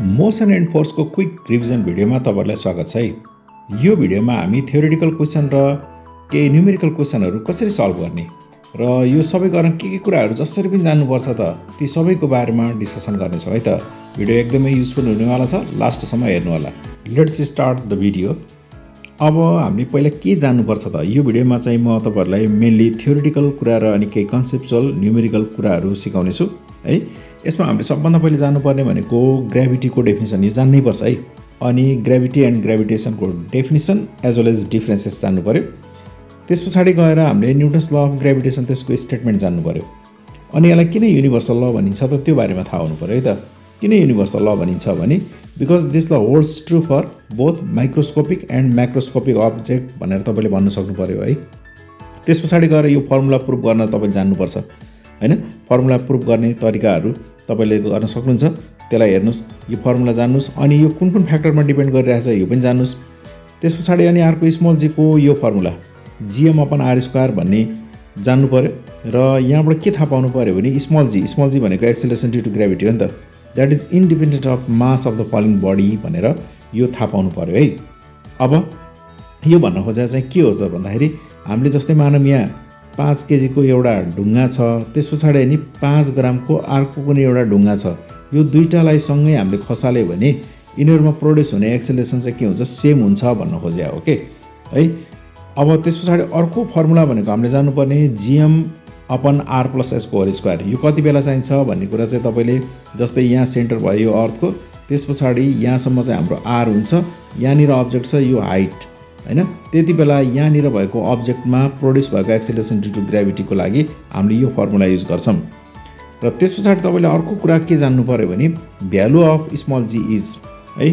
Motion and फोर्सको quick revision भिडियोमा तपाईँलाई स्वागत छ है। यो भिडियोमा हामी थ्योरिटिकल क्वेसन र केही न्युमेरिकल क्वेसनहरू कसरी सल्भ गर्ने र यो सबै गर्न के कुराहरू जसरी पनि जान्नुपर्छ त ती सबैको बारेमा डिस्कसन गर्नेछौँ है त। भिडियो एकदमै युजफुल हुनेवाला छ, लास्टसम्म हेर्नु होला। Let's start the video. अब हामीले पहिला के जान्नुपर्छ त? यो भिडियोमा चाहिँ म तपाईँहरूलाई मेनली थ्योरिटिकल कुरा र अनि केही कन्सेप्चुअल न्युमेरिकल कुराहरू सिकाउनेछु है। यसमा हामीले सबभन्दा पहिले जान्नुपर्ने भनेको ग्राभिटीको डेफिनेसन, यो जान्नै पर्छ है। अनि ग्राभिटी एन्ड ग्राभिटेसनको definition as well as differences जान्नु पऱ्यो। त्यस पछाडि गएर हामीले न्युटन्स ल अफ ग्राभिटेसन, त्यसको स्टेटमेन्ट जान्नु पऱ्यो। अनि यसलाई किन युनिभर्सल ल भनिन्छ त त्यो बारेमा थाहा हुनु पऱ्यो है त। किन युनिभर्सल ल भनिन्छ भने because this law holds true for both microscopic and macroscopic object भनेर तपाईँले भन्न सक्नु पऱ्यो है। त्यस पछाडि गएर यो फर्मुला प्रुभ गर्न तपाईँले जान्नुपर्छ हैन। फर्मुला प्रुभ गर्ने तरिकाहरू तपाईँले गर्न सक्नुहुन्छ, त्यसलाई हेर्नुहोस्, यो फर्मुला जान्नुहोस्, अनि यो कुन कुन फ्याक्टरमा डिपेन्ड गरिरहेछ यो पनि जान्नुहोस्। त्यस पछाडि अनि अर्को स्मल जीको यो formula GM upon R square भन्ने जान्नु पऱ्यो। र यहाँबाट के थाहा पाउनु पऱ्यो भने स्मल जी भनेको एक्सेलरेसन ड्यु टु ग्राभिटी हो नि त, that is independent of mass of the falling body भनेर यो थाहा पाउनु पऱ्यो है। अब यो भन्न खोजेको चाहिँ के हो त भन्दाखेरि हामीले जस्तै मानौँ यहाँ 5 केजीको एउटा ढुङ्गा छ, त्यस पछाडि अनि 5 ग्रामको अर्को कुनै एउटा ढुङ्गा छ। यो दुईटालाई सँगै हामीले खसाल्यो भने यिनीहरूमा प्रोड्युस हुने एक्सेलरेसन चाहिँ के हुन्छ, सेम हुन्छ भन्न खोजेको हो के है। अब त्यस पछाडि अर्को फर्मुला भनेको हामीले जान्नुपर्ने जिएम अपन आर प्लस एसको होल स्क्वायर। यो कति बेला चाहिन्छ भन्ने कुरा चाहिँ तपाईँले जस्तै यहाँ सेन्टर भयो यो अर्थको, त्यस पछाडि यहाँसम्म चाहिँ हाम्रो आर हुन्छ, यहाँनिर अब्जेक्ट छ यो हाइट हैन। त्यति बेला यहाँनिर भएको अब्जेक्टमा प्रोड्युस भएको एक्सेलरेसन ड्यु टु ग्राभिटीको लागि हामीले यो फर्मुला युज गर्छौँ। र त्यस पछाडि तपाईँले अर्को कुरा के जान्नु पऱ्यो भने value of small G is है।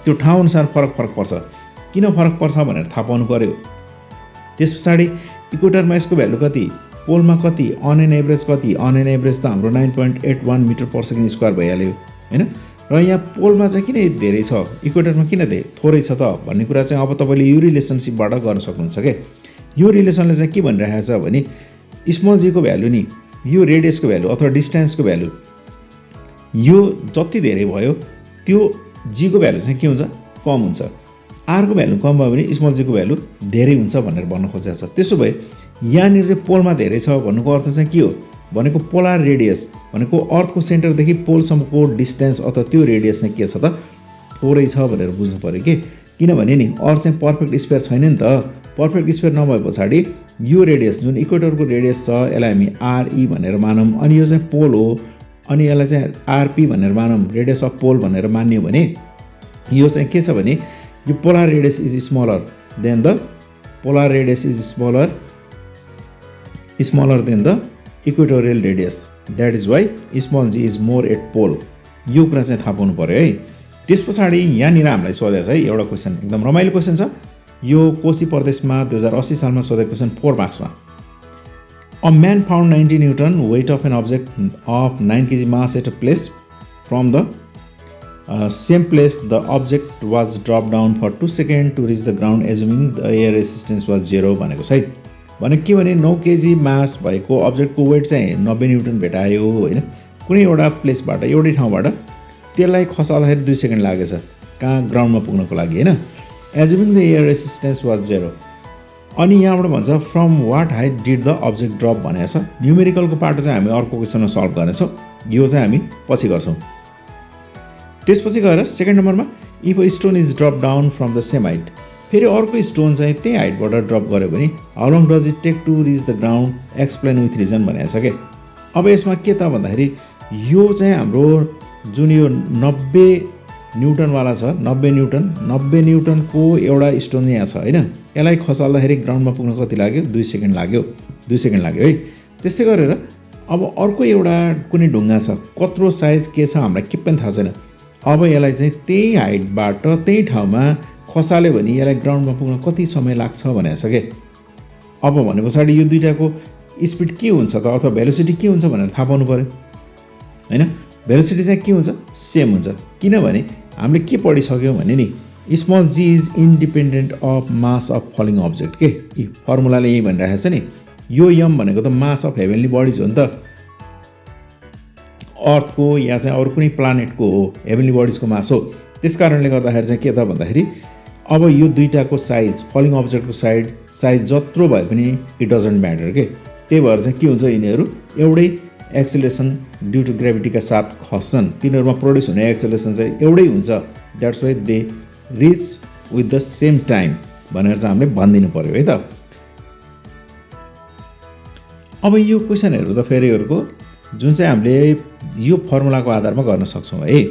त्यो ठाउँअनुसार फरक पर्छ। किन फरक पर्छ भनेर थाहा पाउनु पऱ्यो। त्यस पछाडि इक्वेटरमा यसको भ्यालु कति, पोलमा कति, अन एन एभरेज कति। अन एन एभरेज त हाम्रो 9.81 मिटर पर सेकेन्ड स्क्वायर भइहाल्यो हैन। र यहाँ पोलमा चाहिँ किन धेरै छ, इक्वेटरमा किन थोरै छ त भन्ने कुरा चाहिँ अब तपाईँले यो रिलेसनसिपबाट गर्न सक्नुहुन्छ क्या। यो रिलेसनले चाहिँ के भनिरहेको छ भने स्मल जीको भ्यालु नि यो रेडियसको भ्यालु अथवा डिस्टेन्सको भ्यालु यो जति धेरै भयो त्यो जीको भ्यालु चाहिँ के हुन्छ, कम हुन्छ। आरको भ्यालु कम भयो भने स्मल जीको भ्यालु धेरै हुन्छ भनेर भन्न खोजेको छ। त्यसो भए यहाँनिर चाहिँ पोलमा धेरै छ भन्नुको अर्थ चाहिँ के हो भनेको पोलार रेडियस भनेको अर्थको सेन्टरदेखि पोलसम्मको डिस्टेन्स अथवा त्यो रेडियस चाहिँ के छ त, थोरै छ भनेर बुझ्नु पऱ्यो कि। किनभने नि अर्थ चाहिँ पर्फेक्ट स्क्वायर छैन नि त। पर्फेक्ट स्क्वायर नभए पछाडि यो रेडियस जुन इक्वेटरको रेडियस छ यसलाई हामी आरई भनेर मानौँ, अनि यो चाहिँ पोल हो, अनि यसलाई चाहिँ आरपी भनेर मानौँ, रेडियस अफ पोल भनेर मान्यो भने यो चाहिँ के छ भने यो polar radius is smaller than the polar radius is smaller than the equatorial radius, that is why small G is more at pole. यो कुरा चाहिँ थाहा पाउनु पऱ्यो है। त्यस पछाडि यहाँनिर हामीलाई सोधेको छ है एउटा क्वेसन, एकदम रमाइलो क्वेसन छ यो। कोशी प्रदेशमा 2080 सालमा सोधेको क्वेसन 4 मार्क्समा। A man found 90 newton weight of an object of 9 kg mass at a place from the same place the object was drop down for 2 second to reach the ground assuming the air resistance was 0 भनेको छ है। भने के भने 9 kg मास भएको अब्जेक्टको weight चाहिँ 90 newton भेटायो होइन। कुनै एउटा प्लेसबाट एउटै ठाउँबाट त्यसलाई खसाल्दाखेरि 2 सेकेन्ड लागेछ कहाँ, ग्राउन्डमा पुग्नको लागि होइन। Assuming the air resistance was 0। अनि यहाँबाट भन्छ from what height did the object drop भनेको छ। न्युमेरिकलको पार्ट चाहिँ हामी अर्को क्वेसनमा सल्भ गर्नेछौँ, यो चाहिँ हामी पछि गर्छौँ। त्यसपछि गएर सेकेन्ड नम्बरमा if a stone is drop down from the same height, फेरि अर्को स्टोन चाहिँ त्यही हाइटबाट ड्रप गऱ्यो भने how long does it take to reach the ground, explain with reason भनेको छ क्या। अब यसमा के त भन्दाखेरि यो चाहिँ हाम्रो जुन यो 90 न्युटनवाला छ, 90 न्युटनको एउटा स्टोन यहाँ छ होइन। यसलाई खसाल्दाखेरि ग्राउन्डमा पुग्न कति लाग्यो, 2 सेकेन्ड लाग्यो है। त्यस्तै गरेर अब अर्को एउटा कुनै ढुङ्गा छ, कत्रो साइज के छ हामीलाई के पनि थाहा छैन। अब यसलाई चाहिँ त्यही हाइटबाट त्यही ठाउँमा खसाल्यो भने यसलाई ग्राउन्डमा पुग्न कति समय लाग्छ भनेको छ क्या। अब भने पछाडि यो दुइटाको स्पिड के हुन्छ त अथवा भेलोसिटी के हुन्छ भनेर थाहा पाउनु पऱ्यो होइन। भेलोसिटी चाहिँ के हुन्छ, सेम हुन्छ। किनभने हामीले के पढिसक्यौँ भने नि small G is independent of mass of falling object के। फर्मुलाले यही भनिरहेको छ नि। यो यम भनेको त मास अफ हेभेन्ली बडिज हो नि त। अर्थको या चाहिँ अरू कुनै प्लानेटको हो, हेभेन्ली बडिजको मास हो। त्यस कारणले गर्दाखेरि चाहिँ के त भन्दाखेरि अब यो दुईटाको साइज, फलिङ अब्जेक्टको साइज जत्रो भए पनि इट डजन्ट म्याटर के। त्यही भएर चाहिँ के हुन्छ, यिनीहरू एउटै एक्सेलेरेसन ड्यु टु ग्रेभिटीका साथ खस्छन्, तिनीहरूमा प्रोड्युस हुने एक्सेलेरेसन चाहिँ एउटै हुन्छ। That's why they reach with the same time भनेर चाहिँ हामीले भनिदिनु पऱ्यो है त। अब यो क्वेसनहरू त फेरिहरूको जुन चाहिँ हामीले यो फर्मुलाको आधारमा गर्न सक्छौँ है।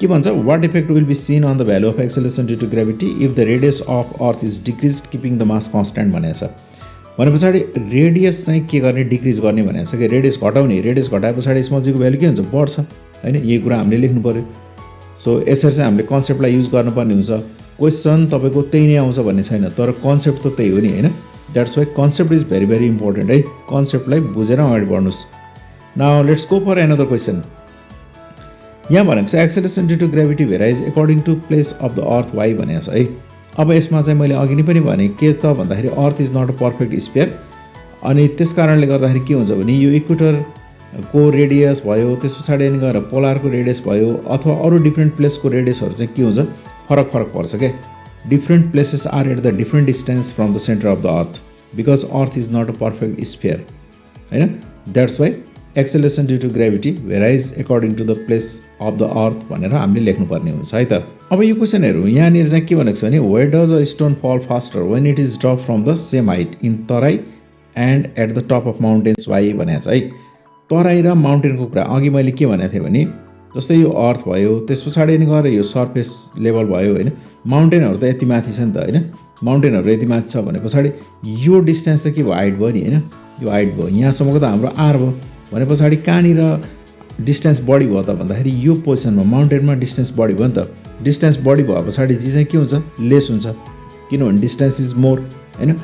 के भन्छ, what effect will be seen on the value of acceleration due to gravity if the radius of earth is decrease keeping the mass constant भनेको छ। भने पछाडि रेडियस चाहिँ के गर्ने, डिक्रिज गर्ने भनेको छ कि रेडियस घटाउने। रेडियस घटाए पछाडि स्मल जीको भ्यालु के हुन्छ, बढ्छ होइन। यही कुरा हामीले लेख्नु पऱ्यो। सो यसरी चाहिँ हामीले कन्सेप्टलाई युज गर्नुपर्ने हुन्छ। क्वेसन तपाईँको त्यही नै आउँछ भन्ने छैन, तर कन्सेप्ट त त्यही हो नि होइन। That's why concept is very very important है। कन्सेप्टलाई बुझेर अगाडि बढ्नुहोस्। Now let's go for another question. यहाँ भनेको छ acceleration due to gravity varies according to place of the earth why भनेको छ है। अब यसमा चाहिँ मैले अघि नै पनि भने के त भन्दाखेरि earth is not a perfect sphere. अनि त्यस कारणले गर्दाखेरि के हुन्छ भने यो इक्वेटरको रेडियस भयो, त्यस पछाडि अनि गएर पोलारको रेडियस भयो, अथवा अरू डिफ्रेन्ट प्लेसको रेडियसहरू चाहिँ के हुन्छ, फरक पर्छ क्या। Different places are at the different distance from the centre of the earth because earth is not a perfect sphere होइन। That's why acceleration due to gravity varies according to the place of the earth भनेर हामीले लेख्नुपर्ने हुन्छ है त। अब यो क्वेसनहरू यहाँनिर चाहिँ के भनेको छ भने where does a stone fall faster when it is drop from the same height in Terai and at the top of mountains why भनेको छ है। तराई र माउन्टेनको कुरा अघि मैले के भनेको थिएँ भने जस्तै यो अर्थ भयो, त्यस पछाडि अनि गएर यो सर्फेस लेभल भयो होइन। माउन्टेनहरू त यति माथि छ नि त होइन। माउन्टेनहरू यति माथि छ भने पछाडि यो डिस्टेन्स त के भयो, हाइट भयो नि होइन। यो हाइट भयो, यहाँसम्मको त हाम्रो आर भयो भने पछाडि कहाँनिर डिस्टेन्स बढी भयो त भन्दाखेरि यो पोजिसनमा माउन्टेनमा डिस्टेन्स बढी भयो नि त। डिस्टेन्स बढी भए पछाडि जी चाहिँ के हुन्छ, लेस हुन्छ, किनभने डिस्टेन्स इज मोर होइन।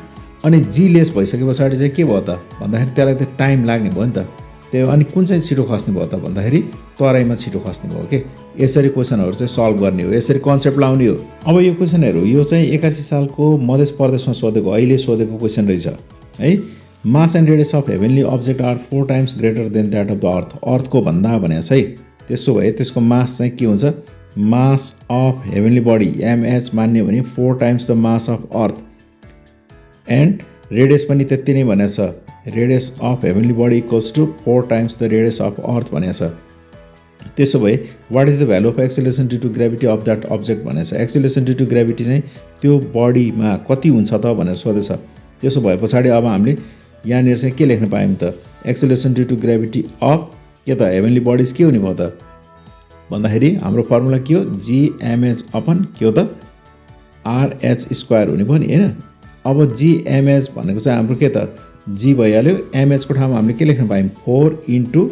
अनि जी लेस भइसके पछाडि चाहिँ के भयो त भन्दाखेरि त्यसलाई त टाइम लाग्ने भयो नि त। त्यो अनि कुन चाहिँ छिटो खस्ने भयो त भन्दाखेरि तराईमा छिटो खस्ने भयो कि। यसरी क्वेसनहरू चाहिँ सल्भ गर्ने हो, यसरी कन्सेप्ट लाउने हो। अब यो क्वेसनहरू यो चाहिँ 81 सालको मध्य प्रदेशमा सोधेको, अहिले सोधेको क्वेसन रहेछ है। Mass and radius of heavenly object are 4 times greater than that of the earth. अर्थको भन्दा भनेको छ है। त्यसो भए त्यसको मास चाहिँ के हुन्छ, mass of heavenly body MH मान्यो भने 4 times the mass of earth and radius पनि त्यति नै भनेको छ। Radius of heavenly body equals to 4 times the radius of earth भनेको छ। त्यसो भए what is the value of acceleration due to gravity of that object भनेको छ। एक्सेलेरेसन ड्यु टु ग्रेभिटी चाहिँ त्यो बडीमा कति हुन्छ त भनेर सोधेछ। त्यसो भए पछाडि अब हामीले यहाँनिर चाहिँ के लेख्न पायौँ त, acceleration due to gravity of के त हेभेन्ली बडिज के हुने भयो त भन्दाखेरि हाम्रो फर्मुला के हो, जिएमएच अपन के हो त, आरएच स्क्वायर हुने भयो नि होइन। अब जिएमएच भनेको चाहिँ हाम्रो के त, जी भइहाल्यो। एमएचको ठाउँमा हामीले के लेख्न पायौँ, 4 इन्टु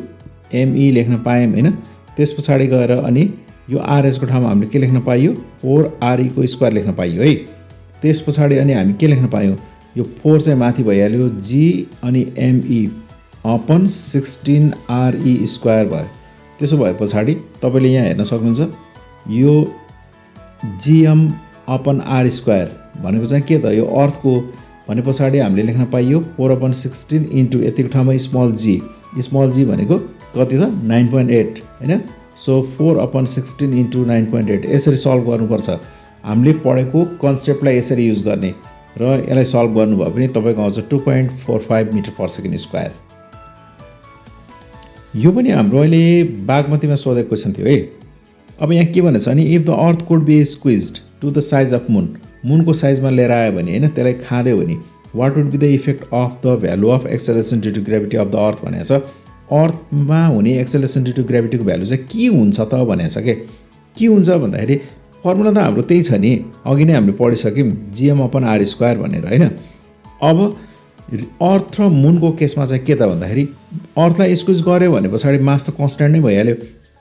एमई लेख्न पायौँ होइन। त्यस पछाडि गएर अनि यो आरएचको ठाउँमा हामीले के लेख्न पाइयो, 4RE को स्क्वायर लेख्न पाइयो है। त्यस पछाडि अनि हामी के लेख्न पायौँ, यो 4 चाहिँ माथि भइहाल्यो, जी अनि एमई अपन 16RE स्क्वायर भयो। त्यसो भए पछाडि तपाईँले यहाँ हेर्न सक्नुहुन्छ यो जिएम अपन आर स्क्वायर भनेको चाहिँ के त, यो अर्थको भने पछाडि हामीले लेख्न पाइयो 4/16 इन्टु यतिको ठाउँमा स्मल जी भनेको कति त 9.8 होइन। सो 4/16 इन्टु 9.8 यसरी सल्भ गर्नुपर्छ। हामीले पढेको कन्सेप्टलाई यसरी युज गर्ने र यसलाई सल्भ गर्नुभयो भने तपाईँको आउँछ 2.45 मिटर पर सेकेन्ड स्क्वायर। यो पनि हाम्रो अहिले बागमतीमा सोधेको क्वेसन थियो है। अब यहाँ के भनेछ भने if the earth could be squeezed to the size of मुनको साइजमा लिएर आयो भने होइन, त्यसलाई खाँद्यो भने what would be the effect of the value of acceleration due to gravity of the earth भनेको छ। अर्थमा हुने एक्सेलेरेसन ड्यु टु ग्रेभिटीको भ्यालु चाहिँ के हुन्छ त भनेको छ के हुन्छ भन्दाखेरि फर्मुला त हाम्रो त्यही छ नि, अघि नै हामीले पढिसक्यौँ, जिएम अपन आर स्क्वायर भनेर होइन। अब अर्थ र मुनको केसमा चाहिँ के त भन्दाखेरि अर्थलाई स्क्विज गऱ्यो भने पछाडि मास त कन्स्ट्यान्ट नै भइहाल्यो।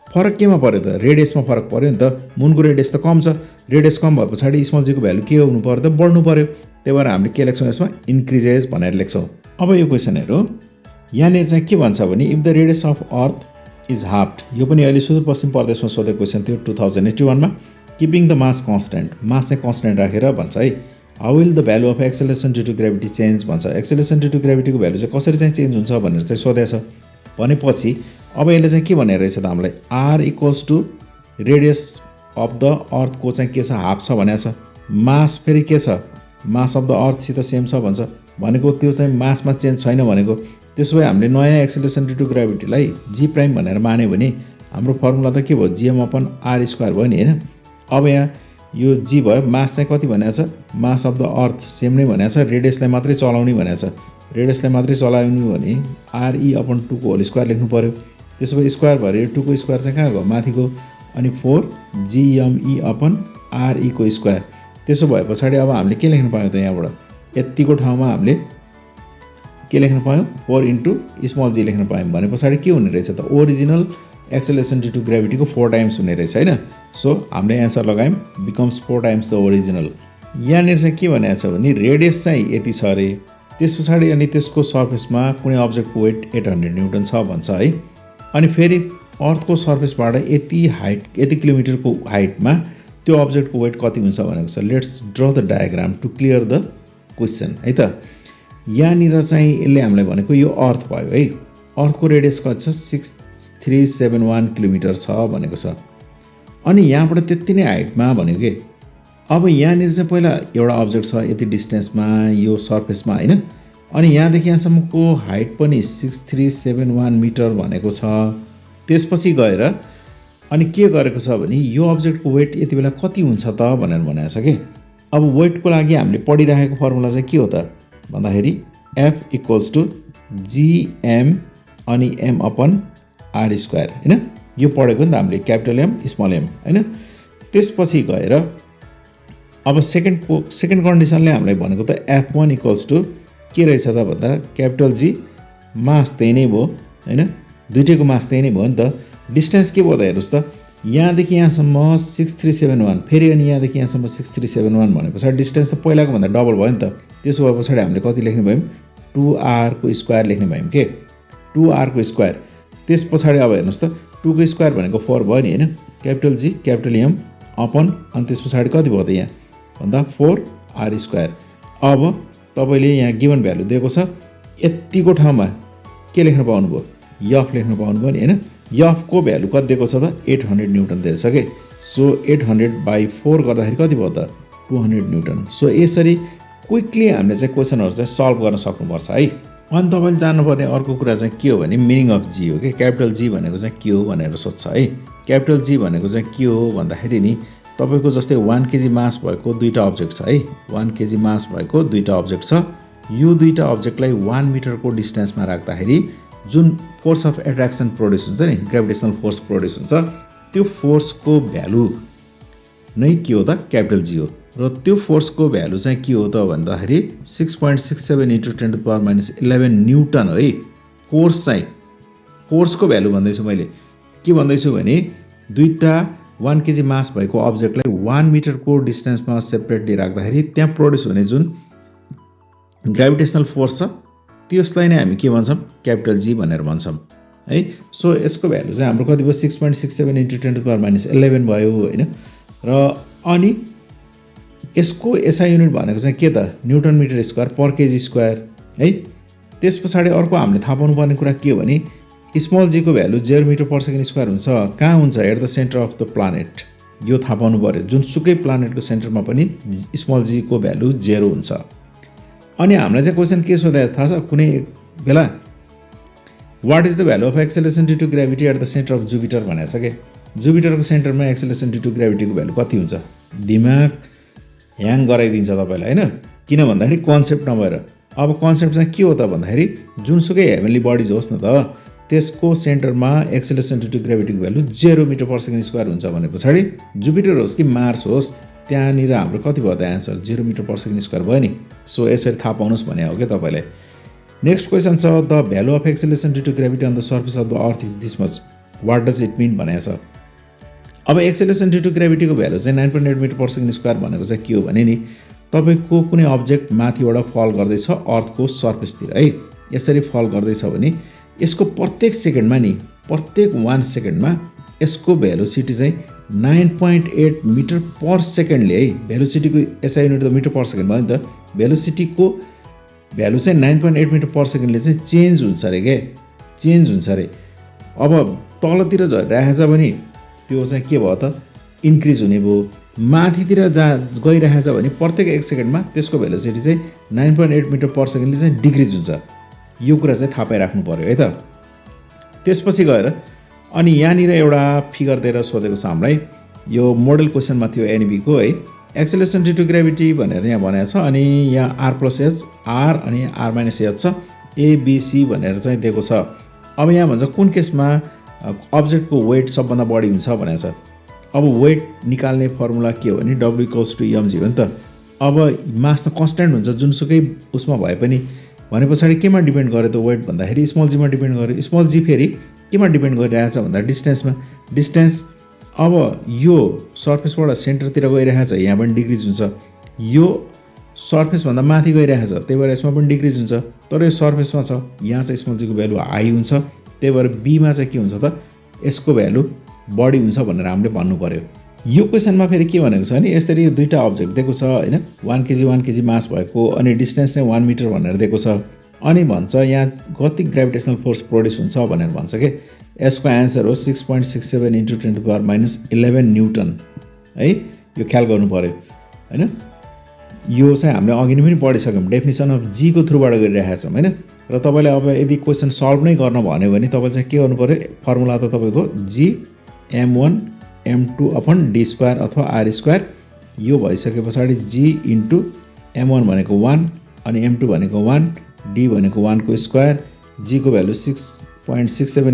फरक केमा पऱ्यो त, रेडियसमा फरक पऱ्यो नि त। मुनको रेडियस त कम छ, रेडियस कम भए पछाडि स्मल जीको भ्यालु के हुनु पऱ्यो त, बढ्नु पऱ्यो। त्यही भएर हामीले के लेख्छौँ यसमा, इन्क्रिजेस भनेर लेख्छौँ। अब यो क्वेसनहरू यहाँनिर चाहिँ के भन्छ भने if the radius of earth is halved, यो पनि अहिले सुदूरपश्चिम प्रदेशमा सोधेको क्वेसन थियो 2081 मा। Keeping the mass constant, mass चाहिँ कन्स्ट्यान्ट राखेर भन्छ है। How will the value of acceleration due to gravity change भन्छ। एक्सेलेरेसन ड्यु टु ग्रेभिटीको भ्यालु चाहिँ कसरी चाहिँ चेन्ज हुन्छ भनेर चाहिँ सोधेछ। भनेपछि अब यसले चाहिँ के भनेर रहेछ त हामीलाई r equals to radius of the अर्थको चाहिँ के छ हाफ छ भनेको छ। मास फेरि के छ मास अफ द अर्थसित सेम छ भन्छ भनेको त्यो चाहिँ मासमा चेन्ज छैन भनेको। त्यसो भए हामीले नयाँ एक्सेलरेसन ड्यु टु ग्राभिटीलाई जी प्राइम भनेर मान्यो भने हाम्रो फर्मुला त के भयो जीएम अपन आर स्क्वायर भयो नि होइन। अब यहाँ यो जी भयो मास चाहिँ कति भनेको छ मास अफ द अर्थ सेम नै भनेको छ रेडियसलाई मात्रै चलाउने भनेको छ। रेडियसलाई मात्रै चलाउने भने आरई अपन 2 को होल स्क्वायर लेख्नु पर्यो। त्यसो भए स्क्वायर भएर 2 को स्क्वायर चाहिँ कहाँ गयो माथिको अनि 4 जीएमई अपन आरई को स्क्वायर। त्यसो भए पछाडि अब हामीले के लेख्न पायौँ त यहाँबाट यतिको ठाउँमा हामीले के लेख्न पायौँ 4 इन्टु स्मल जी लेख्न पायौँ भने पछाडि के हुने रहेछ त ओरिजिनल एक्सेलरेसन ड्यु टु ग्राभिटीको 4 टाइम्स हुने रहेछ होइन। सो हामीले एन्सर लगायौँ बिकम्स 4 टाइम्स द ओरिजिनल। यहाँनिर चाहिँ के भनेको छ भने रेडियस चाहिँ यति छ अरे त्यस पछाडि अनि त्यसको सर्फेसमा कुनै अब्जेक्टको वेट 800 न्युटन छ भन्छ है। अनि फेरि अर्थको सर्फेसबाट यति हाइट यति किलोमिटरको हाइटमा त्यो अब्जेक्टको वेट कति हुन्छ भनेको छ। Let's draw the diagram to clear the question है त। यहाँनिर चाहिँ यसले हामीलाई भनेको यो अर्थ भयो है। अर्थको रेडियस कति छ 6371 किलोमिटर छ भनेको छ। अनि यहाँबाट त्यति नै हाइटमा भनेको के अब यहाँनिर चाहिँ पहिला एउटा अब्जेक्ट छ यति डिस्टेन्समा यो सर्फेसमा होइन। अनि यहाँदेखि यहाँसम्मको हाइट पनि 6371 मिटर भनेको छ। त्यसपछि गएर अनि के गरेको छ भने यो अब्जेक्टको वेट यति बेला कति हुन्छ त भनेर भनेको छ कि। अब वेटको लागि हामीले पढिरहेको फर्मुला चाहिँ के हो त भन्दाखेरि एफ इक्वल्स टु जिएम अनि एम अपन आर स्क्वायर होइन। यो पढेको नि त हामीले क्यापिटल एम स्मल एम होइन। त्यसपछि गएर अब सेकेन्ड कन्डिसनले हामीलाई भनेको त F1 इक्वल्स टु के रहेछ त भन्दा क्यापिटल जी मास त्यही नै भयो होइन। दुइटैको मास त्यही नै भयो नि त। डिस्टेन्स के भयो त हेर्नुहोस् त यहाँदेखि यहाँसम्म 6371 फेरि अनि यहाँदेखि यहाँसम्म 6371 भने पछाडि डिस्टेन्स त पहिलाको भन्दा डबल भयो नि त। त्यसो भए पछाडि हामीले कति लेख्ने भयौँ 2r को स्क्वायर लेख्ने भयौँ के 2r को स्क्वायर। त्यस पछाडि अब हेर्नुहोस् त 2 को स्क्वायर भनेको 4 भयो नि होइन। क्यापिटल जी क्यापिटल एम अपन अनि त्यस पछाडि कति भयो त यहाँ भन्दा 4r स्क्वायर। अब तपाईँले यहाँ गिभन भ्यालु दिएको छ यतिको ठाउँमा के लेख्न पाउनुभयो यफ लेख्न पाउनुभयो नि होइन। यफको भ्यालु कति दिएको छ त 800 न्युटन दिएछ कि। सो 800/4 गर्दाखेरि कति भयो त 200 न्युटन। सो यसरी क्विकली हामीले चाहिँ क्वेसनहरू चाहिँ सल्भ गर्न सक्नुपर्छ है। अनि तपाईँले जान्नुपर्ने अर्को कुरा चाहिँ के हो भने मिनिङ अफ जी हो कि क्यापिटल जी भनेको चाहिँ के हो भनेर सोध्छ है। क्यापिटल जी भनेको चाहिँ के हो भन्दाखेरि नि तपाईँको जस्तै 1 केजी मास भएको दुईवटा अब्जेक्ट छ है। 1 केजी मास भएको दुईवटा अब्जेक्ट छ। यो दुईवटा अब्जेक्टलाई 1 मिटरको डिस्टेन्समा राख्दाखेरि जुन फोर्स अफ एट्र्याक्सन प्रोड्युस हुन्छ नि ग्राभिटेसनल फोर्स प्रोड्युस हुन्छ त्यो फोर्सको भ्यालु नै के हो त क्यापिटल जी हो। र त्यो फोर्सको भ्यालु चाहिँ के हो त भन्दाखेरि 6.67 इन्टु 10⁻11 न्युटन है। फोर्स चाहिँ फोर्सको भ्यालु भन्दैछु मैले के भन्दैछु भने दुईवटा 1 केजी मास भएको अब्जेक्टलाई 1 मिटरको डिस्टेन्समा सेपरेटली राख्दाखेरि त्यहाँ प्रोड्युस हुने जुन ग्राभिटेसनल फोर्स छ त्यसलाई नै हामी के भन्छौँ क्यापिटल जी भनेर भन्छौँ है। सो यसको भ्यालु चाहिँ हाम्रो कति भयो 6.67 इन्टु 10⁻11 भयो होइन। र अनि यसको एसआई युनिट भनेको चाहिँ के त न्युटन मिटर स्क्वायर पर केजी स्क्वायर है। त्यस पछाडि अर्को हामीले थाहा पाउनुपर्ने कुरा के हो भने स्मल जी को value 0 metre per second square हुन्छ। कहाँ हुन्छ at the centre of the planet यो थाहा पाउनु पऱ्यो। जुनसुकै प्लानेटको सेन्टरमा पनि स्मल जी को भ्यालु 0 हुन्छ। अनि हामीलाई चाहिँ क्वेसन के सोधेको थाहा छ कुनै बेला what is the value of acceleration due to gravity at the centre of Jupiter भनेको छ कि। जुपिटरको सेन्टरमा एक्सेलरेसन ड्यु टु ग्राभिटीको भ्यालु कति हुन्छ दिमाग ह्याङ गराइदिन्छ तपाईँलाई होइन। किन भन्दाखेरि कन्सेप्ट नभएर। अब कन्सेप्ट चाहिँ के हो त भन्दाखेरि जुनसुकै हेभेनली बडिज होस् न त त्यसको सेन्टरमा एक्सेलरेसन ड्यु टु ग्राभिटीको भ्यालु 0 मिटर पर सेकेन्ड स्क्वायर हुन्छ भने पछाडि जुपिटर होस् कि मार्स होस् त्यहाँनिर हाम्रो कति भयो त answer 0 metre per second square भयो नि। सो यसरी थाहा पाउनुहोस् भने हो क्या तपाईँलाई। नेक्स्ट क्वेसन छ the value of acceleration due to gravity on the surface of the earth is this much what does it mean भनेको छ। अब एक्सेलरेसन ड्यु टु ग्राभिटीको भ्यालु चाहिँ 9.8 मिटर पर सेकेन्ड स्क्वायर भनेको चाहिँ के हो भने नि तपाईँको कुनै अब्जेक्ट माथिबाट फल गर्दैछ अर्थको सर्फेसतिर है। यसरी फल गर्दैछ भने यसको प्रत्येक सेकेन्डमा नि प्रत्येक 1 सेकेन्डमा यसको भेलोसिटी चाहिँ 9.8 मिटर पर सेकेन्डले है। भेलोसिटीको एसआई युनिट त मिटर पर सेकेन्ड भयो नि त। भेलोसिटीको भ्यालु चाहिँ 9.8 मिटर पर सेकेन्डले चाहिँ चेन्ज हुन्छ अरे के चेन्ज हुन्छ अरे। अब तलतिर झरिरहेछ भने त्यो चाहिँ के भयो त इन्क्रिज हुने भयो, माथितिर जहाँ गइरहेछ भने प्रत्येक 1 सेकेन्डमा त्यसको भेलोसिटी चाहिँ 9.8 मिटर पर सेकेन्डले चाहिँ डिक्रिज हुन्छ। यो कुरा चाहिँ थाहा पाइराख्नु पऱ्यो है त। त्यसपछि गएर अनि यहाँनिर एउटा फिगर दिएर सोधेको छ हामीलाई, यो मोडल क्वेसनमा थियो एनबीको है, एक्सेलरेसन ड्यु टु ग्रेभिटी भनेर यहाँ भनेको छ। अनि यहाँ आर प्लस एच आर अनि आर माइनस एच छ, एबिसी भनेर चाहिँ दिएको छ। अब यहाँ भन्छ कुन केसमा अब्जेक्टको वेट सबभन्दा बढी हुन्छ भनेको छ। अब वेट निकाल्ने फर्मुला के हो भने डब्ल्यु इक्वल्स टु एमजी हो नि त। अब मास त कन्स्ट्यान्ट हुन्छ जुनसुकै उसमा भए पनि, भने पछाडि केमा डिपेन्ड गर्यो त वेट भन्दाखेरि स्मल जीमा डिपेन्ड गर्यो। स्मल जी फेरि केमा डिपेन्ड गरिरहेछ भन्दा डिस्टेन्समा। डिस्टेन्स अब यो सर्फेसबाट सेन्टरतिर गइरहेछ, यहाँ पनि डिक्रिज हुन्छ। यो सर्फेसभन्दा माथि गइरहेछ, त्यही भएर यसमा पनि डिक्रिज हुन्छ। तर यो सर्फेसमा छ, यहाँ चाहिँ स्मल जीको भ्यालु हाई हुन्छ, त्यही भएर बीमा चाहिँ के हुन्छ त यसको भ्यालु बढी हुन्छ भनेर हामीले भन्नु पर्यो। यो क्वेसनमा फेरि के भनेको छ भने यसरी यो दुईवटा अब्जेक्ट दिएको छ होइन, 1 केजी मास भएको, अनि डिस्टेन्स चाहिँ 1 मिटर भनेर दिएको छ। अनि भन्छ यहाँ कति ग्रेभिटेसनल फोर्स प्रोड्युस हुन्छ भनेर भन्छ कि यसको एन्सर हो 6.67 × 10⁻11 न्युटन है। यो ख्याल गर्नु पर्यो होइन। यो चाहिँ हामीले अघि नै पनि पढिसक्यौँ, डेफिनेसन अफ जीको थ्रुबाट गरिरहेका छौँ होइन। र तपाईँले अब यदि क्वेसन सल्भ नै गर्न भन्यो भने तपाईँले चाहिँ के गर्नु पऱ्यो, फर्मुला त तपाईँको जी m1 m2 upon D square अथवा आर स्क्वायर। यो भइसके पछाडि जी इन्टु m1 भनेको 1 अनि m2 भनेको 1, डी भनेको 1 को स्क्वायर, जी को भ्यालु 6.67 ×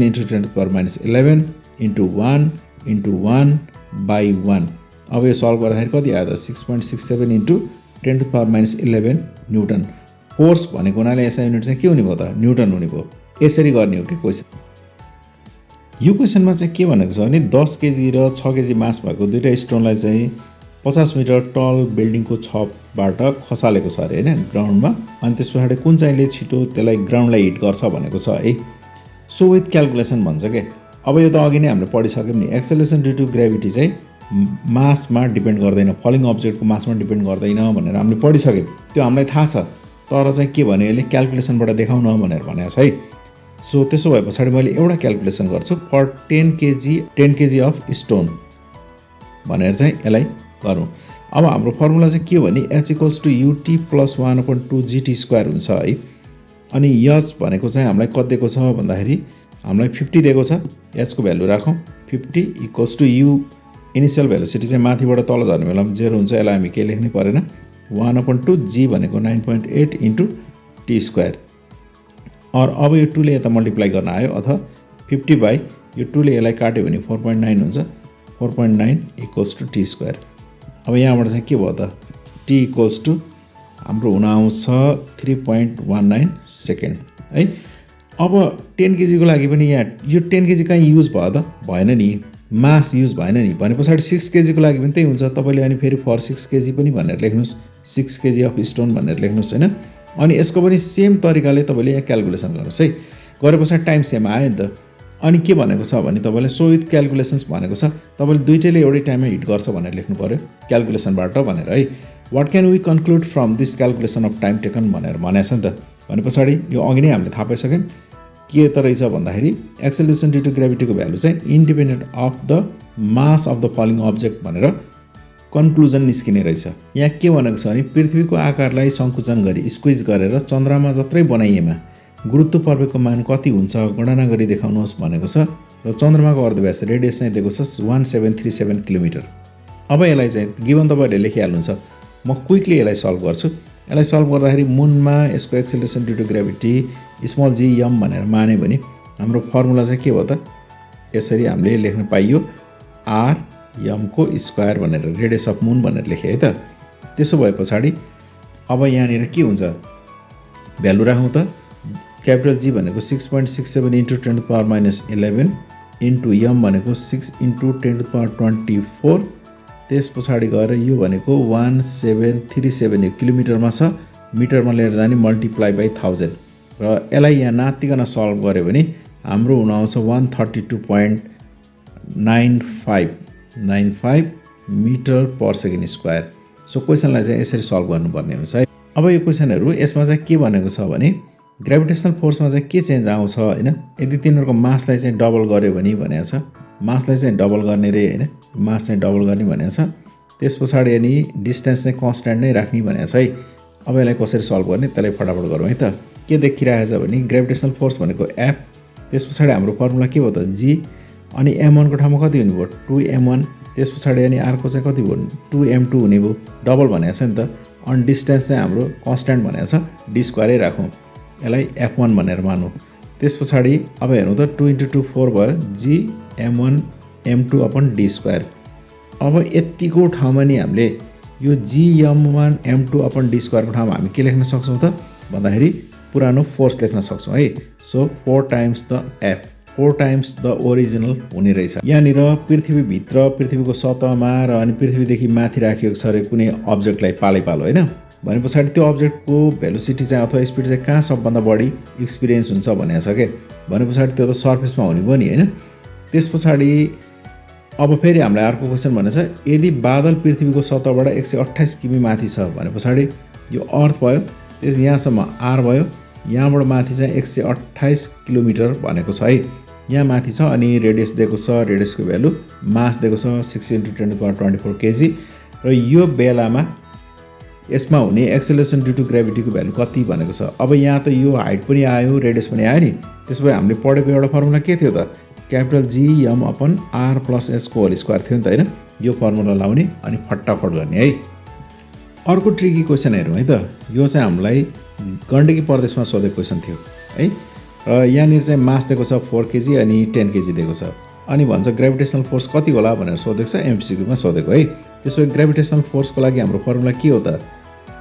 10⁻11 इन्टु 1 इन्टु 1/1। अब यो सल्भ गर्दाखेरि कति आयो त 6.67 × 10⁻11 न्युटन। फोर्स भनेको हुनाले यसै युनिट चाहिँ के हुने भयो त न्युटन हुने भयो। यसरी गर्ने हो कि क्वेसन। यो क्वेसनमा चाहिँ के भनेको छ भने 10 केजी र 6 केजी मास भएको दुईवटा स्टोनलाई चाहिँ 50 मिटर टल बिल्डिङको छतबाट खसालेको छ अरे होइन ग्राउन्डमा। अनि त्यस पछाडि कुन चाहिँले छिटो त्यसलाई ग्राउन्डलाई हिट गर्छ भनेको छ है। सो विथ क्यालकुलेसन भन्छ के। अब यो त अघि नै हामीले पढिसक्यौँ नि, एक्सेलरेसन ड्यु टु ग्रेभिटी चाहिँ मासमा डिपेन्ड गर्दैन, फलिङ अब्जेक्टको मासमा डिपेन्ड गर्दैन भनेर हामीले पढिसक्यौँ। त्यो हामीलाई थाहा छ, तर चाहिँ के भन्यो यसले क्यालकुलेसनबाट देखाउन भनेर भनेको छ है। सो त्यसो भए पछाडि मैले एउटा क्यालकुलेसन गर्छु, फर 10 केजी अफ स्टोन भनेर चाहिँ यसलाई गरौँ। अब हाम्रो फर्मुला चाहिँ के हो भने h = ut + 1/2gt² हुन्छ है। अनि यच भनेको चाहिँ हामीलाई कति दिएको छ भन्दाखेरि हामीलाई 50 दिएको छ, h को भ्यालु राखौँ 50 = u इनिसियल भेलोसिटी चाहिँ माथिबाट तल झर्ने बेलामा 0 हुन्छ, यसलाई हामी के लेख्नै परेन, 1/2 g भनेको 9.8 × t²। और अब यो 2 ले यता मल्टिप्लाई गर्न आयो, अथवा 50 यो 2 ले यसलाई काट्यो भने 4.9 हुन्छ, 4.9 = t²। अब यहाँबाट चाहिँ के भयो त t = हाम्रो हुन आउँछ 3.19 सेकेन्ड है। अब 10 केजीको लागि पनि यहाँ यो 10 केजी कहीँ युज भयो त भएन नि, मास युज भएन नि। भने पछाडि 6 केजीको लागि पनि त्यही हुन्छ। तपाईँले अनि फेरि फर 6 केजी पनि भनेर लेख्नुहोस्, 6 केजी अफ स्टोन भनेर लेख्नुहोस् होइन। अनि यसको पनि सेम तरिकाले तपाईँले यहाँ क्यालकुलेसन गर्नुहोस् है। गरे पछाडि टाइम सेम आयो नि त। अनि के भनेको छ भने तपाईँले सो विथ क्यालकुलेसन्स भनेको छ, तपाईँले दुइटैले एउटै टाइममा हिट गर्छ भनेर लेख्नु पऱ्यो क्यालकुलेसनबाट भनेर है। What can we conclude from this calculation of time taken भनेर भनेको छ नि त। भने पछाडि यो अघि नै हामीले थाहा पाइसक्यौँ के त रहेछ भन्दाखेरि एक्सेलरेसन ड्यु टु ग्रेभिटीको भ्यालु चाहिँ independent of the mass of the falling object भनेर कन्क्लुजन निस्किने रहेछ। यहाँ के भनेको छ भने पृथ्वीको आकारलाई सङ्कुचन गरी स्क्विज गरेर चन्द्रमा जत्रै बनाइएमा गुरुत्वाकर्षणको मान कति हुन्छ गणना गरी देखाउनुहोस् भनेको छ। र चन्द्रमाको अर्धव्यास रेडियस चाहिँ दिएको छ 1737 किलोमिटर। अब यसलाई चाहिँ गिभन तपाईँहरूले लेखिहाल्नुहुन्छ, म क्विकली यसलाई सल्भ गर्छु। यसलाई सल्भ गर्दाखेरि मुनमा यसको acceleration due to gravity small G M भनेर मान्यो भने हाम्रो फर्मुला चाहिँ के हो त यसरी हामीले लेख्न पाइयो, आर यमको स्क्वायर भनेर रेडियस अफ मुन भनेर लेखेँ है त। त्यसो भए पछाडि अब यहाँनिर के हुन्छ भ्यालु राखौँ त, क्यापिटल जी भनेको 6.67 × 10⁻11 इन्टु यम भनेको 6 × 10⁻24, त्यस पछाडि गएर यो भनेको 1737 किलोमिटरमा छ, मिटरमा लिएर जाने मल्टिप्लाई बाई 1000। र यसलाई यहाँ नातिकन सल्भ गऱ्यो भने हाम्रो हुन आउँछ 132.95 metre per second square. So क्वेसनलाई चाहिँ यसरी सल्भ गर्नुपर्ने हुन्छ है। अब यो क्वेसनहरू यसमा चाहिँ के भनेको छ भने ग्रेभिटेसनल फोर्समा चाहिँ के चेन्ज आउँछ हैन, यदि तिनीहरूको मासलाई चाहिँ डबल गर्यो भने भनेको छ, मासलाई चाहिँ डबल गर्ने रे हैन, मास चाहिँ डबल गर्ने भनेको छ। त्यस पछाडि अनि डिस्टेन्स चाहिँ कन्स्ट्यान्ट नै राख्ने भनेको छ है। अब यसलाई कसरी सल्भ गर्ने त्यसलाई फटाफट गरौँ है त। के देखिरहेको छ भने ग्रेभिटेसनल फोर्स भनेको एफ, त्यस पछाडि हाम्रो फर्मुला के भयो त जी, अनि m1 को ठाउँमा कति हुने भयो 2m1, त्यस पछाडि अनि r को चाहिँ कति भयो 2m2 हुने भयो, डबल भनेको छ नि त। अनि डिस्टेन्स चाहिँ हाम्रो कन्स्ट्यान्ट भनेको छ, डी स्क्वायरै राखौँ, यसलाई f1 भनेर मानौँ। त्यस पछाडि अब हेर्नु त 2 × 2 4 भयो, जी m1 m2 upon D square. अब यतिको ठाउँमा नि हामीले यो जी m1 m2 अपन डी स्क्वायरको ठाउँमा हामी के लेख्न सक्छौँ त भन्दाखेरि पुरानो फोर्स लेख्न सक्छौँ है। So 4 times the F, 4 times the original हुने रहेछ। यहाँनिर पृथ्वीभित्र पृथ्वीको सतहमा र अनि पृथ्वीदेखि माथि राखिएको छ अरे कुनै अब्जेक्टलाई पालै होइन, भने पछाडि त्यो अब्जेक्टको भेलोसिटी चाहिँ अथवा स्पिड चाहिँ कहाँ सबभन्दा बढी एक्सपिरियन्स हुन्छ भनेको छ क्या। भने पछाडि त्यो त सर्फेसमा हुने भयो नि होइन। त्यस पछाडि अब फेरि हामीलाई अर्को क्वेसन भनेको छ, यदि बादल पृथ्वीको सतहबाट 128 किमी माथि छ भने पछाडि यो अर्थ भयो, त्यस यहाँसम्म आर भयो, यहाँबाट माथि चाहिँ 128 किलोमिटर भनेको छ है। यहाँ माथि छ अनि रेडियस दिएको छ, रेडियसको भ्यालु, मास दिएको छ 6 × 10⁻24 केजी, र यो बेलामा यसमा हुने एक्सेलरेसन ड्यु टु ग्रेभिटीको भ्यालु कति भनेको छ। अब यहाँ त यो हाइट पनि आयो, रेडियस पनि आयो नि। त्यसो भए हामीले पढेको एउटा फर्मुला के थियो त, capital G M upon R plus S को होल स्क्वायर थियो नि त होइन। यो फर्मुला लाउने अनि फटाफट गर्ने है। अर्को ट्रिकी क्वेसन हेरौँ है त। यो चाहिँ हामीलाई गण्डकी प्रदेशमा सोधेको क्वेसन थियो है। र यहाँनिर चाहिँ मास दिएको छ 4 केजी अनि 10 केजी दिएको छ, अनि भन्छ ग्रेभिटेसनल फोर्स कति होला भनेर सोधेको छ, एमसिक्यूमा सोधेको है। त्यसो भए ग्रेभिटेसनल फोर्सको लागि हाम्रो फर्मुला के हो त,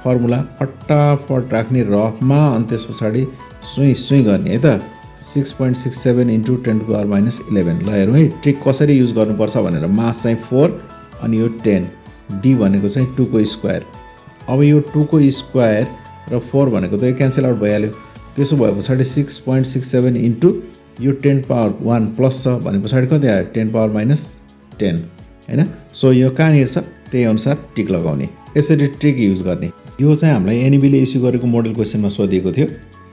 फर्मुला फटाफट राख्ने रफमा, अनि त्यस पछाडि सुई गर्ने है त। 6.67 × 10⁻11। ल हेरौँ है ट्रिक कसरी युज गर्नुपर्छ भनेर। मास चाहिँ 4 अनि यो 10, डी भनेको चाहिँ 2 को स्क्वायर। अब यो 2 को स्क्वायर र 4 भनेको त यो क्यान्सल आउट भइहाल्यो। त्यसो भए पछाडि 6.67 × यो 10⁻1 प्लस छ भने पछाडि कति आयो 10⁻10 होइन। सो यो कहाँनिर छ त्यही अनुसार टिक लगाउने, यसरी ट्रिक युज गर्ने। यो चाहिँ हामीलाई एनइबीले इस्यु गरेको मोडल क्वेसनमा सोधिएको थियो।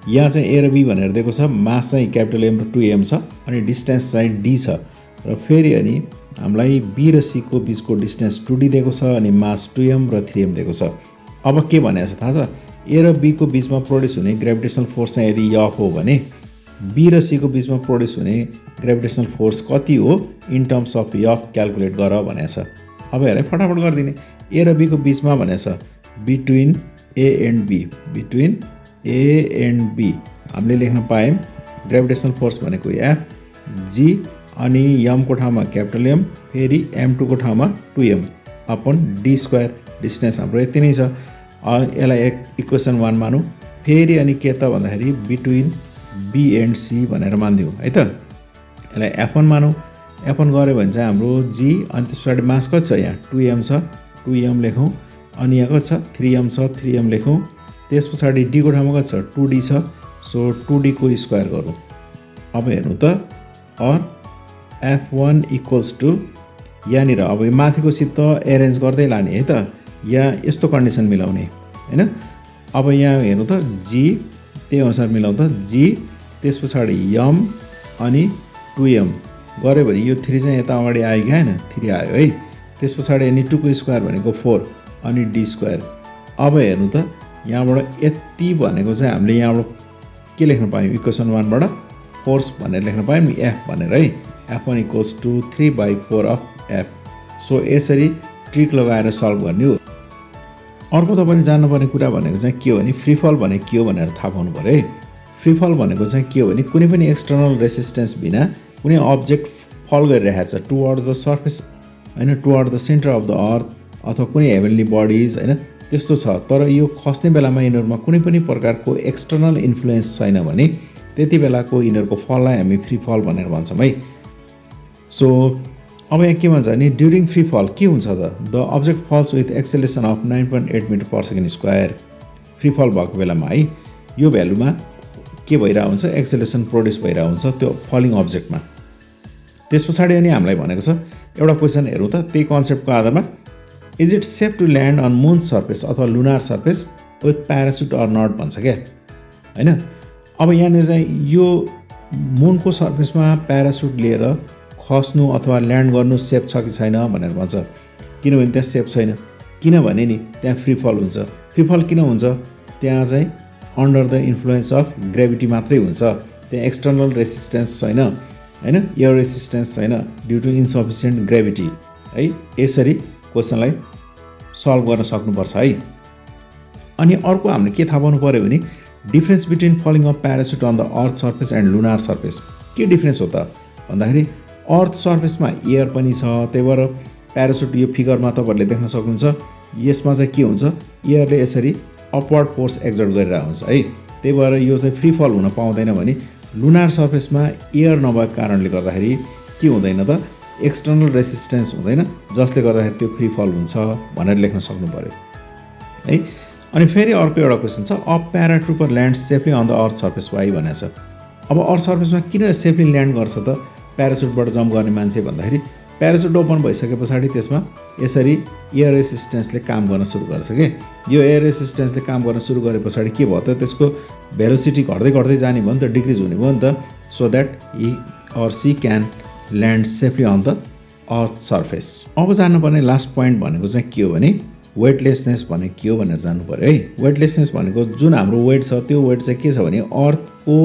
यहाँ चाहिँ ए र बी भनेर दिएको छ, मास चाहिँ क्यापिटल एम र 2m छ, अनि डिस्टेन्स चाहिँ डी छ, र फेरि अनि हामीलाई बी र सी को बिचको डिस्टेन्स 2d दिएको छ, अनि मास 2m र 3m दिएको छ। अब के भनेको छ थाहा छ, ए र बी को बिचमा प्रोड्युस हुने ग्रेभिटेसनल फोर्स चाहिँ यदि यफ हो भने बी र सी को बिचमा प्रोड्युस हुने ग्रेभिटेसनल फोर्स कति हो in terms of F calculate गर भनेको छ। अब हेर फटाफट गरिदिने। ए र बी को बिचमा भनेको छ between A and B, between A and B हामीले लेख्न पायौँ ग्रेभिटेसनल फोर्स भनेको एफ जी, अनि यमको ठाउँमा क्यापिटल एम, फेरि m2 को ठाउँमा 2m upon D square. Distance हाम्रो यति नै छ। यसलाई इक्वेसन 1 मानौँ। फेरि अनि के त भन्दाखेरि बिट्विन बी एन्ड सी भनेर मानिदिउँ है त। यसलाई f1 मानौँ। f1 गऱ्यो भने चाहिँ हाम्रो जी, अनि त्यस पछाडि मास कति छ यहाँ 2m छ, 2m लेखौँ, अनि यहाँ कति छ 3m छ, 3m लेखौँ। त्यस पछाडि डी को ठाउँमा कति छ 2d छ, सो 2d को स्क्वायर गरौँ। अब हेर्नु त, और f1 इक्वल्स टु यहाँनिर अब यो माथिको सित एरेन्ज गर्दै लाने है त, यहाँ यस्तो कन्डिसन मिलाउने होइन। अब यहाँ हेर्नु त जी त्यही अनुसार मिलाउँ त, जी त्यस पछाडि यम अनि 2m गऱ्यो भने यो 3 चाहिँ यता अगाडि आयो कि होइन, 3 आयो है। त्यस पछाडि अनि 2 को स्क्वायर भनेको 4 अनि डी स्क्वायर। अब हेर्नु त यहाँबाट यति भनेको चाहिँ हामीले यहाँबाट के लेख्न पायौँ, इक्वेसन 1 बाट फोर्स भनेर लेख्न पायौँ नि एफ भनेर है। f1 equals to 3/4 of F. So यसरी ट्रिक लगाएर सल्भ गर्ने हो। अर्को तपाईँले जान्नुपर्ने कुरा भनेको चाहिँ के हो भने फ्री फल भनेको के हो भनेर थाहा पाउनु पऱ्यो है। फ्री फल भनेको चाहिँ के हो भने कुनै पनि एक्सटर्नल रेसिस्टेन्स बिना कुनै अब्जेक्ट फल गरिरहेको छ टुवर्ड्स द सर्फेस होइन, toward the centre of the अर्थ अथवा कुनै हेभेन्ली बडिज होइन, त्यस्तो छ। तर यो खस्ने बेलामा यिनीहरूमा कुनै पनि प्रकारको एक्सटर्नल इन्फ्लुएन्स छैन भने त्यति बेलाको यिनीहरूको फललाई हामी फ्री फल भनेर भन्छौँ है। सो अब यहाँ के भन्छ भने ड्युरिङ फ्री फल के हुन्छ त, the object falls with acceleration of 9.8 meter per second square. Free fall भएको बेलामा है यो भ्यालुमा के भइरहेको हुन्छ, एक्सेलेरेसन प्रोड्युस भइरहेको हुन्छ त्यो फलिङ अब्जेक्टमा। त्यस पछाडि अनि हामीलाई भनेको छ एउटा क्वेसन हेरौँ त त्यही कन्सेप्टको आधारमा, is it safe to land on moon surface अथवा lunar surface with parachute or not भन्छ क्या होइन। अब यहाँनिर चाहिँ यो मुनको सर्फेसमा प्यारासुट लिएर खस्नु अथवा ल्यान्ड गर्नु सेफ छ कि छैन भनेर भन्छ। किनभने त्यहाँ सेफ छैन, किनभने नि त्यहाँ फ्री फल हुन्छ। फ्री फल किन हुन्छ? त्यहाँ चाहिँ under the influence of gravity मात्रै हुन्छ, त्यहाँ एक्सटर्नल रेसिस्टेन्स छैन हैन, एयर रेसिस्टेन्स छैन ड्यु टु इन्सफिसियन्ट ग्रेभिटी है। यसरी क्वेसनलाई सल्भ गर्न सक्नुपर्छ है। अनि अर्को हामीले के थाहा पाउनु पर्यो भने difference between falling of parachute on the earth surface and lunar surface. के डिफ्रेन्स हो त भन्दाखेरि अर्थ सर्फेसमा एयर पनि छ, त्यही भएर प्यारासुट यो फिगरमा तपाईँहरूले देख्न सक्नुहुन्छ, यसमा चाहिँ के हुन्छ, एयरले यसरी अपवर्ड फोर्स एक्जर्ट गरिरहेको हुन्छ है। त्यही भएर यो चाहिँ फ्री फल हुन पाउँदैन भने लुनार सर्फेसमा एयर नभएको कारणले गर्दाखेरि के हुँदैन त, एक्सटर्नल रेसिस्टेन्स हुँदैन, जसले गर्दाखेरि त्यो फ्री फल हुन्छ भनेर लेख्न सक्नु पर्यो है। अनि फेरि अर्को एउटा क्वेसन छ, a paratrooper land safely on the earth surface why भनेको छ। अब अर्थ सर्फेसमा किन सेफली ल्यान्ड गर्छ त प्यारासुटबाट जम्प गर्ने मान्छे भन्दाखेरि प्यारासुट ओपन भइसके पछाडि त्यसमा यसरी एयर रेसिस्टेन्सले काम गर्न सुरु गर्छ के। यो एयर रेसिस्टेन्सले काम गर्न सुरु गरे पछाडि के भयो त, त्यसको भेलोसिटी घट्दै घट्दै जाने भयो नि त, डिक्रिज हुने भयो नि त, so that he or she can land safely on the earth surface. अब जान्नुपर्ने लास्ट पोइन्ट भनेको चाहिँ के हो भने वेटलेसनेस भनेको के हो भनेर जान्नु पर्यो है। वेटलेसनेस भनेको जुन हाम्रो वेट छ त्यो वेट चाहिँ के छ भने अर्थको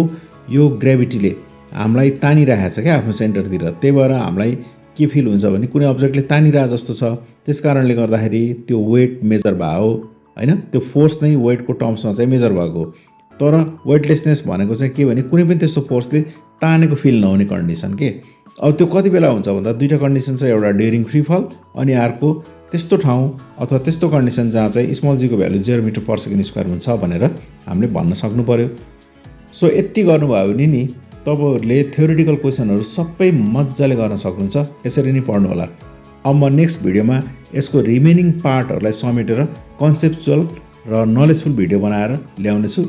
यो ग्रेभिटीले हामीलाई तानिरहेको छ क्या आफ्नो सेन्टरतिर। त्यही भएर हामीलाई के फिल हुन्छ भने कुनै अब्जेक्टले तानिरहेको जस्तो छ, त्यस कारणले गर्दाखेरि त्यो वेट मेजर भयो हैन, त्यो फोर्स नै वेटको टर्म्समा चाहिँ मेजर भएको। तर वेटलेसनेस भनेको चाहिँ के भने कुनै पनि त्यस्तो फोर्सले तानेको फिल नहुने कन्डिसन के। अब त्यो कति बेला हुन्छ भन्दा दुईवटा कन्डिसन छ, एउटा ड्युरिङ फ्री फल अनि अर्को त्यस्तो ठाउँ अथवा त्यस्तो कन्डिसन जहाँ चाहिँ स्मल जीको value 0 metre per second square हुन्छ भनेर हामीले भन्न सक्नु पर्यो। सो यति गर्नुभयो भने नि तपाईँहरूले थ्योरिटिकल क्वेसनहरू सबै मजाले गर्न सक्नुहुन्छ। यसरी नै पढ्नु होला। अब म नेक्स्ट भिडियोमा यसको रिमेनिङ पार्टहरूलाई समेटेर कन्सेप्चुअल र नलेजफुल भिडियो बनाएर ल्याउनेछु।